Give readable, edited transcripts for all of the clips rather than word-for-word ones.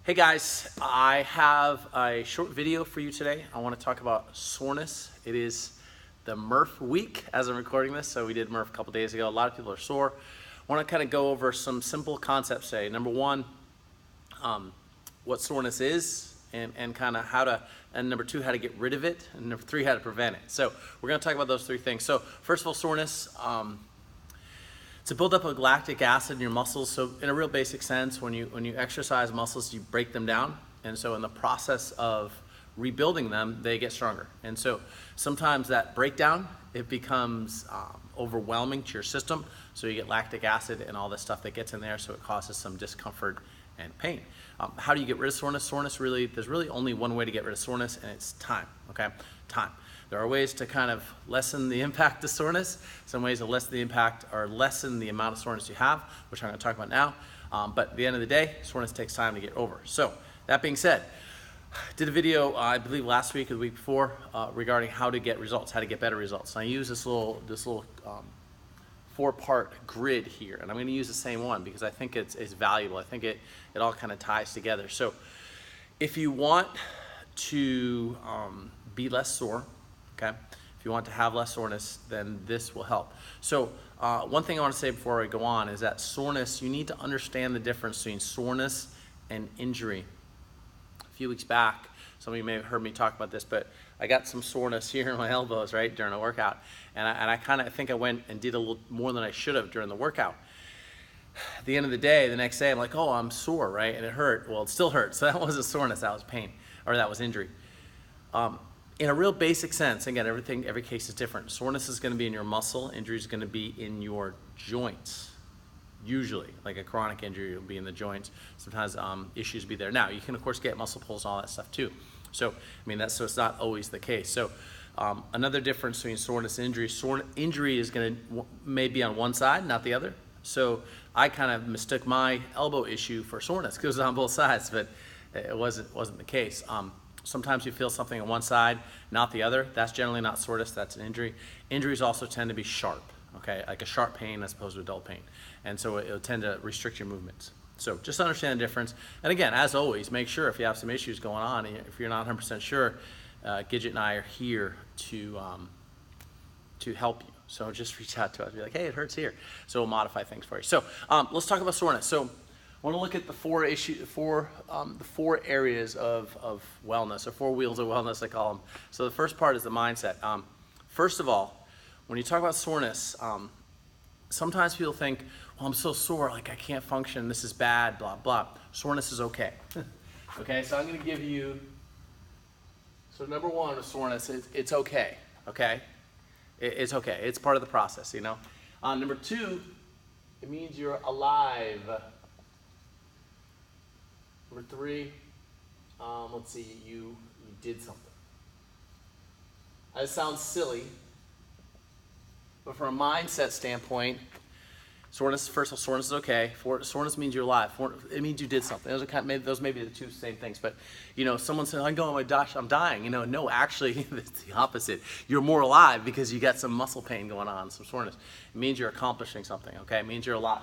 Hey guys, I have a short video for you today. I want to talk about soreness. It is the MRF week as I'm recording this, so we did MRF a couple days ago. A lot of people are sore. I want to kind of go over some simple concepts today. Number one, what soreness is and kind of how to, and number two, how to get rid of it, and number three, how to prevent it. So we're going to talk about those three things. So first of all, soreness. It's a buildup of lactic acid in your muscles. So in a real basic sense, when you exercise muscles, you break them down. And so in the process of rebuilding them, they get stronger. And so sometimes that breakdown, it becomes overwhelming to your system. So you get lactic acid and all this stuff that gets in there. So it causes some discomfort and pain. How do you get rid of soreness? Soreness there's really only one way to get rid of soreness, and it's time, okay? Time. There are ways to kind of lessen the impact of soreness. Some ways to lessen the impact or lessen the amount of soreness you have, which I'm going to talk about now. But at the end of the day, soreness takes time to get over. So that being said, I did a video, I believe last week or the week before, regarding how to get results, how to get better results. And I use this little four-part grid here, and I'm going to use the same one because I think it's valuable. I think it all kind of ties together. So if you want to be less sore, okay, if you want to have less soreness, then this will help. So one thing I want to say before I go on is that soreness, you need to understand the difference between soreness and injury. A few weeks back, some of you may have heard me talk about this, but I got some soreness here in my elbows, right, during a workout. And I kind of think I went and did a little more than I should have during the workout. At the end of the day, the next day, I'm like, oh, I'm sore, right? And it hurt. Well, it still hurt. So that wasn't soreness, that was pain, or that was injury. In a real basic sense, again, every case is different. Soreness is going to be in your muscle. Injury is going to be in your joints. Usually, like a chronic injury will be in the joints. Sometimes issues be there. Now, you can of course get muscle pulls and all that stuff too. So, I mean, so it's not always the case. So, another difference between soreness and injury. Injury is going to maybe on one side, not the other. So, I kind of mistook my elbow issue for soreness because it was on both sides, but it wasn't the case. Sometimes you feel something on one side, not the other. That's generally not soreness, that's an injury. Injuries also tend to be sharp, okay? Like a sharp pain as opposed to a dull pain. And so it'll tend to restrict your movements. So just understand the difference. And again, as always, make sure if you have some issues going on, if you're not 100% sure, Gidget and I are here to help you. So just reach out to us, be like, hey, it hurts here. So we'll modify things for you. So let's talk about soreness. So I want to look at the four areas of wellness, or four wheels of wellness, I call them. So the first part is the mindset. First of all, when you talk about soreness, sometimes people think, well, I'm so sore, like I can't function, this is bad, blah, blah. Soreness is okay. Okay, so I'm going to give you, so number one with soreness is it's okay, okay? It's okay. It's part of the process, you know? Number two, it means you're alive. Number three, let's see, you did something. That sounds silly, but from a mindset standpoint, soreness, first of all, soreness is okay. Soreness means you're alive. It means you did something. Those may be the two same things, but you know, someone said, I'm going, oh my gosh, I'm dying. You know, no, actually, it's the opposite. You're more alive because you got some muscle pain going on, some soreness. It means you're accomplishing something, okay? It means you're alive.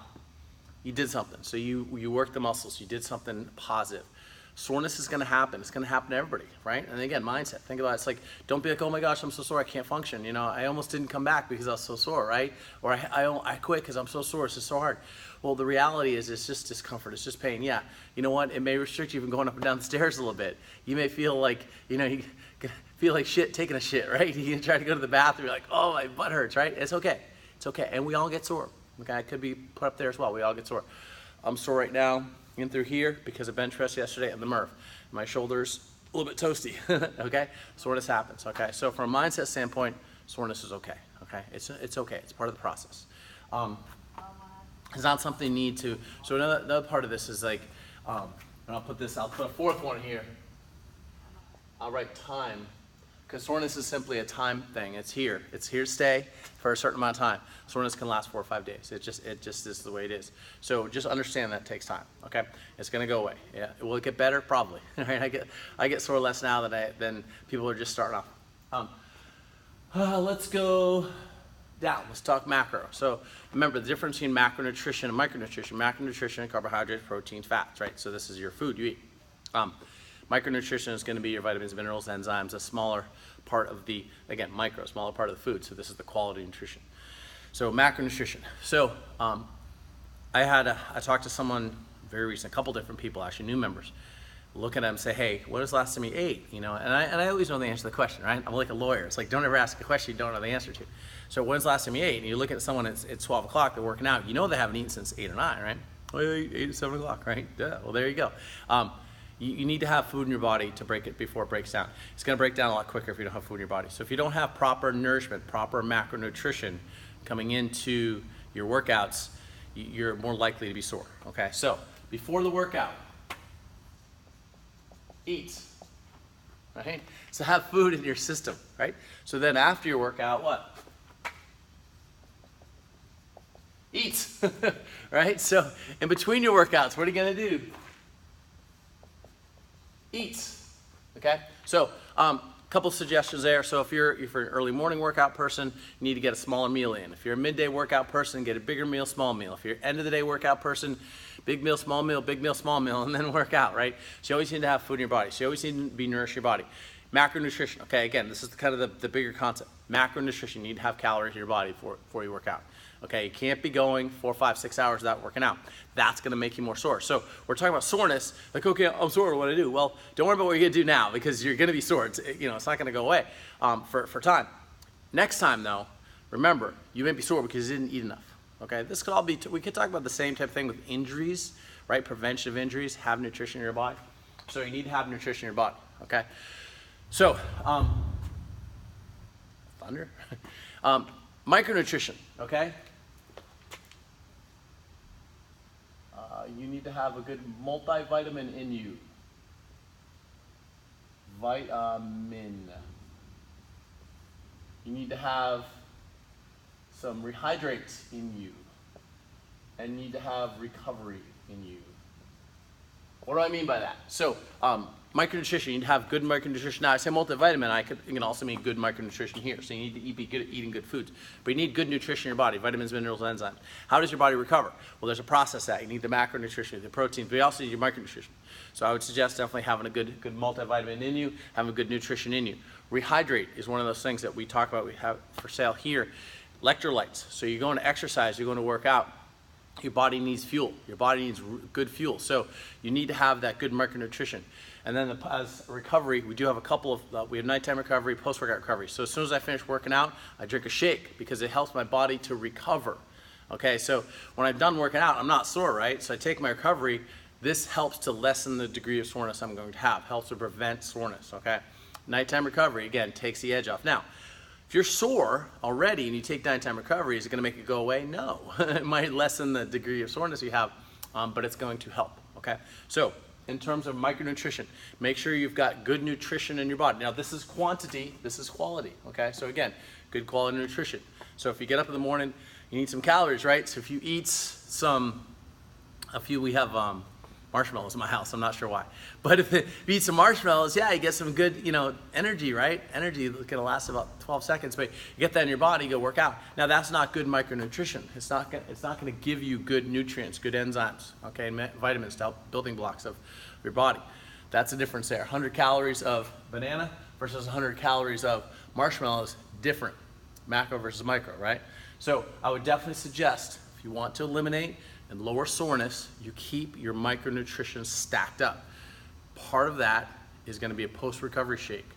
You did something. So you worked the muscles. You did something positive. Soreness is going to happen. It's going to happen to everybody, right? And again, mindset. Think about it. It's like, don't be like, oh my gosh, I'm so sore, I can't function. You know, I almost didn't come back because I was so sore, right? Or I quit because I'm so sore. It's just so hard. Well, the reality is it's just discomfort. It's just pain. Yeah. You know what? It may restrict you from going up and down the stairs a little bit. You may feel like, you know, you feel like shit taking a shit, right? You try to go to the bathroom. You're like, oh, my butt hurts, right? It's okay. It's okay. And we all get sore. Okay, I could be put up there as well. We all get sore. I'm sore right now in through here because I bench pressed yesterday and the MRF. My shoulder's a little bit toasty, okay? Soreness happens, okay? So from a mindset standpoint, soreness is okay, okay? It's okay. It's part of the process. It's not something you need to. So another part of this is like, and I'll put a fourth one here. I'll write time. Because soreness is simply a time thing. It's here to stay for a certain amount of time. Soreness can last 4 or 5 days. It just is the way it is. So just understand that takes time. Okay, it's going to go away. Yeah, will it get better? Probably. Right? I get sore less now than people are just starting off. Let's go down. Let's talk macro. So remember the difference between macronutrition and micronutrition. Macronutrition, carbohydrates, proteins, fats. Right. So this is your food you eat. Micronutrition is going to be your vitamins, minerals, enzymes, a smaller part of the, again, micro, smaller part of the food. So this is the quality nutrition. So macronutrition. So I talked to someone very recent, a couple different people, actually new members, look at them and say, hey, what was the last time you ate? You know, and I always know the answer to the question, right? I'm like a lawyer. It's like, don't ever ask a question you don't know the answer to. So when's the last time you ate? And you look at someone, it's 12 o'clock, they're working out. You know they haven't eaten since 8 or 9, right? Well, you ate at 7 o'clock, right? Yeah, well, there you go. You need to have food in your body to break it before it breaks down. It's going to break down a lot quicker if you don't have food in your body. So if you don't have proper nourishment, proper macronutrition coming into your workouts, you're more likely to be sore, okay? So before the workout, eat, right? So have food in your system, right? So then after your workout, what? Eat, right? So in between your workouts, what are you gonna do? Eat, okay? So couple suggestions there. So if you're an early morning workout person, you need to get a smaller meal in. If you're a midday workout person, get a bigger meal, small meal. If you're end of the day workout person, big meal, small meal, big meal, small meal, and then work out, right? So you always need to have food in your body. So you always need to be nourish your body. Macronutrition, okay, again, this is kind of the bigger concept. Macronutrition, you need to have calories in your body before you work out. Okay, you can't be going 4, 5, 6 hours without working out. That's gonna make you more sore. So we're talking about soreness, like, okay, I'm sore, what do I do? Well, don't worry about what you're gonna do now because you're gonna be sore. It's not gonna go away for time. Next time though, remember, you may be sore because you didn't eat enough. Okay, this could all be, we could talk about the same type of thing with injuries, right? Prevention of injuries, have nutrition in your body. So you need to have nutrition in your body, okay? So, thunder. Micronutrition, okay? You need to have a good multivitamin in you. Vitamin. You need to have some rehydrates in you. And you need to have recovery in you. What do I mean by that? So, micronutrition, you need to have good micronutrition. Now, I say multivitamin, it can also mean good micronutrition here. So you need to be good at eating good foods. But you need good nutrition in your body, vitamins, minerals, enzymes. How does your body recover? Well, there's a process that you need the macronutrition, the proteins, but you also need your micronutrition. So I would suggest definitely having a good multivitamin in you, having good nutrition in you. Rehydrate is one of those things that we talk about, we have for sale here. Electrolytes. So you're going to exercise, you're going to work out. Your body needs fuel. Your body needs good fuel. So you need to have that good micronutrition. And then as recovery, we do have a couple of, we have nighttime recovery, post-workout recovery. So as soon as I finish working out, I drink a shake because it helps my body to recover. Okay, so when I'm done working out, I'm not sore, right? So I take my recovery. This helps to lessen the degree of soreness I'm going to have, helps to prevent soreness, okay? Nighttime recovery, again, takes the edge off. Now, if you're sore already and you take nighttime recovery, is it gonna make it go away? No, it might lessen the degree of soreness you have, but it's going to help, okay? So, in terms of micronutrition, make sure you've got good nutrition in your body. Now, this is quantity, this is quality, okay? So again, good quality nutrition. So if you get up in the morning, you need some calories, right? So if you eat we have marshmallows in my house, I'm not sure why. But if you eat some marshmallows, yeah, you get some good, energy, right? Energy can last about 12 seconds, but you get that in your body, you go work out. Now that's not good micronutrition. It's not gonna give you good nutrients, good enzymes, okay, and vitamins to help building blocks of your body. That's the difference there. 100 calories of banana versus 100 calories of marshmallows, different. Macro versus micro, right? So I would definitely suggest, if you want to eliminate and lower soreness, you keep your micronutrition stacked up. Part of that is gonna be a post-recovery shake.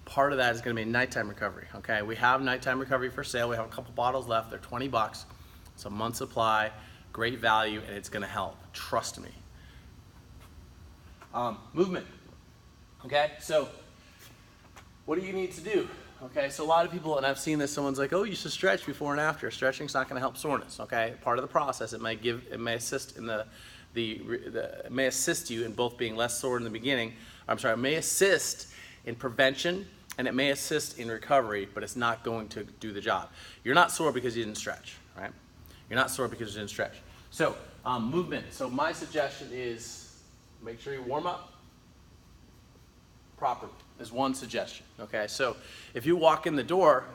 Part of that is gonna be nighttime recovery, okay? We have nighttime recovery for sale. We have a couple bottles left. They're 20 bucks. It's a month supply, great value, and it's gonna help, trust me. Movement, okay? So what do you need to do? Okay, so a lot of people, and I've seen this, someone's like, oh, you should stretch before and after. Stretching's not gonna help soreness, okay? Part of the process, it may assist in it may assist you in both being less sore in the beginning. It may assist in prevention and it may assist in recovery, but it's not going to do the job. You're not sore because you didn't stretch, right? You're not sore because you didn't stretch. So, movement. So my suggestion is make sure you warm up properly. Is one suggestion, okay? So if you walk in the door,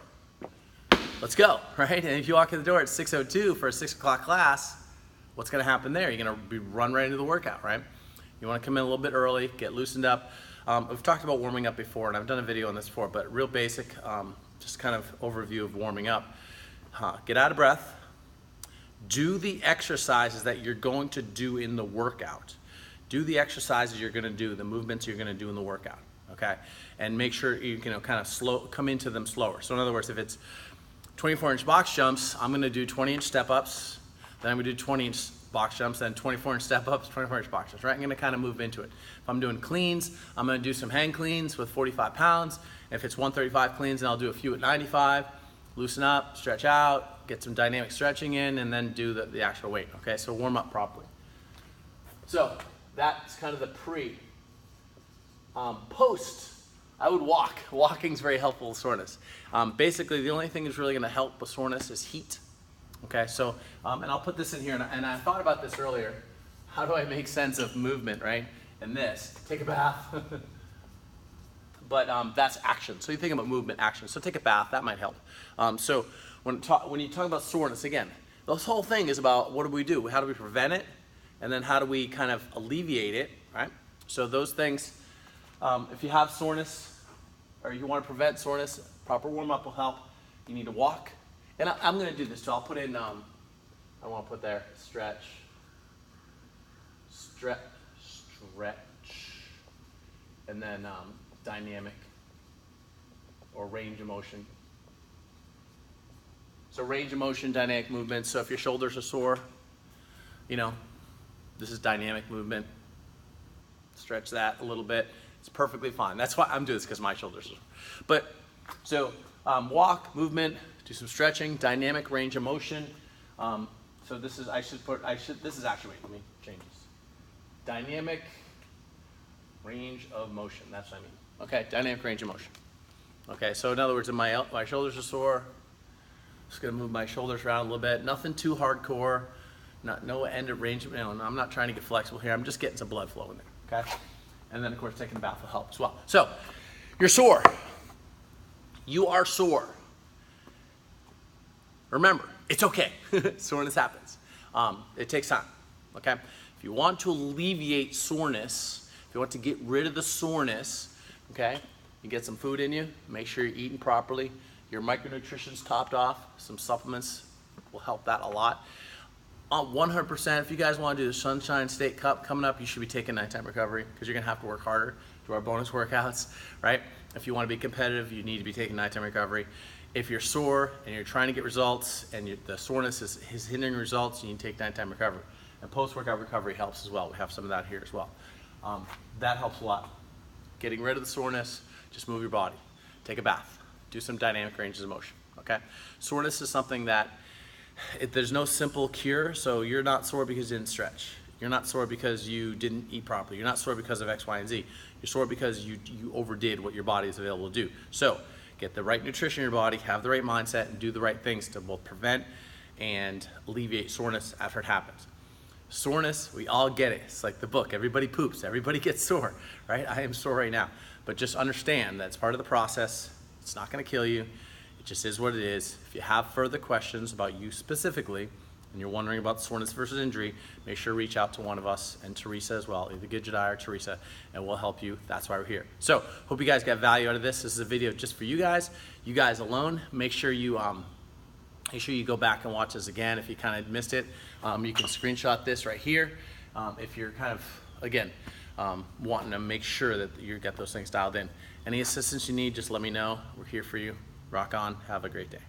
let's go, right? And if you walk in the door at 6:02 for a 6 o'clock class, what's gonna happen there? You're gonna run right into the workout, right? You want to come in a little bit early, get loosened up. We've talked about warming up before, and I've done a video on this before, but real basic, just kind of overview of warming up. Get out of breath. Do the exercises that you're going to do in the workout. Do the exercises you're going to do, the movements you're going to do in the workout, okay? And make sure you can kind of come into them slower. So in other words, if it's 24-inch box jumps, I'm going to do 20-inch step-ups, then I'm going to do 20-inch box jumps, then 24-inch step-ups, 24-inch box jumps, right? I'm going to kind of move into it. If I'm doing cleans, I'm going to do some hang cleans with 45 pounds. If it's 135 cleans, then I'll do a few at 95. Loosen up, stretch out, get some dynamic stretching in, and then do the actual weight, okay? So warm up properly. So that's kind of the pre. Post, I would walk. Walking's very helpful with soreness. Basically, the only thing that's really gonna help with soreness is heat. Okay, so, and I'll put this in here, and I thought about this earlier. How do I make sense of movement, right? And this, take a bath. But that's action. So you think about movement, action. So take a bath, that might help. So when you talk about soreness, again, this whole thing is about what do we do? How do we prevent it? And then how do we kind of alleviate it, right? So those things, if you have soreness or you want to prevent soreness, proper warm-up will help. You need to walk. And I'm going to do this, so I'll put in, I want to put there, stretch, and then dynamic or range of motion. So range of motion, dynamic movement. So if your shoulders are sore, you know, this is dynamic movement. Stretch that a little bit. It's perfectly fine. That's why I'm doing this, because my shoulders are sore. But so walk, movement, do some stretching, dynamic range of motion. So this is, this is actually, wait, let me change this. Dynamic range of motion, that's what I mean. Okay, dynamic range of motion. Okay, so in other words, if my shoulders are sore, just gonna move my shoulders around a little bit. Nothing too hardcore, no end of range. I'm not trying to get flexible here. I'm just getting some blood flow in there, okay? And then of course taking a bath will help as well. So, you're sore. You are sore. Remember, it's okay. Soreness happens. It takes time, okay? If you want to alleviate soreness, if you want to get rid of the soreness, okay, you get some food in you, make sure you're eating properly, your micronutrition's topped off, some supplements will help that a lot. 100%, if you guys want to do the Sunshine State Cup coming up, you should be taking nighttime recovery, because you're going to have to work harder, do our bonus workouts, right? If you want to be competitive, you need to be taking nighttime recovery. If you're sore and you're trying to get results and the soreness is hindering results, you need to take nighttime recovery. And post-workout recovery helps as well. We have some of that here as well. That helps a lot. Getting rid of the soreness, just move your body. Take a bath. Do some dynamic ranges of motion, okay? Soreness is something that there's no simple cure, so you're not sore because you didn't stretch. You're not sore because you didn't eat properly. You're not sore because of X, Y, and Z. You're sore because you overdid what your body is available to do. So get the right nutrition in your body, have the right mindset, and do the right things to both prevent and alleviate soreness after it happens. Soreness, we all get it. It's like the book, everybody poops, everybody gets sore, right? I am sore right now. But just understand that's part of the process. It's not gonna kill you. It just is what it is. If you have further questions about you specifically, and you're wondering about soreness versus injury, make sure to reach out to one of us, and Teresa as well, either Gidget or Teresa, and we'll help you. That's why we're here. So, hope you guys got value out of this. This is a video just for you guys alone. Make sure you go back and watch this again if you kind of missed it. You can screenshot this right here if you're kind of, again, wanting to make sure that you get those things dialed in. Any assistance you need, just let me know. We're here for you. Rock on. Have a great day.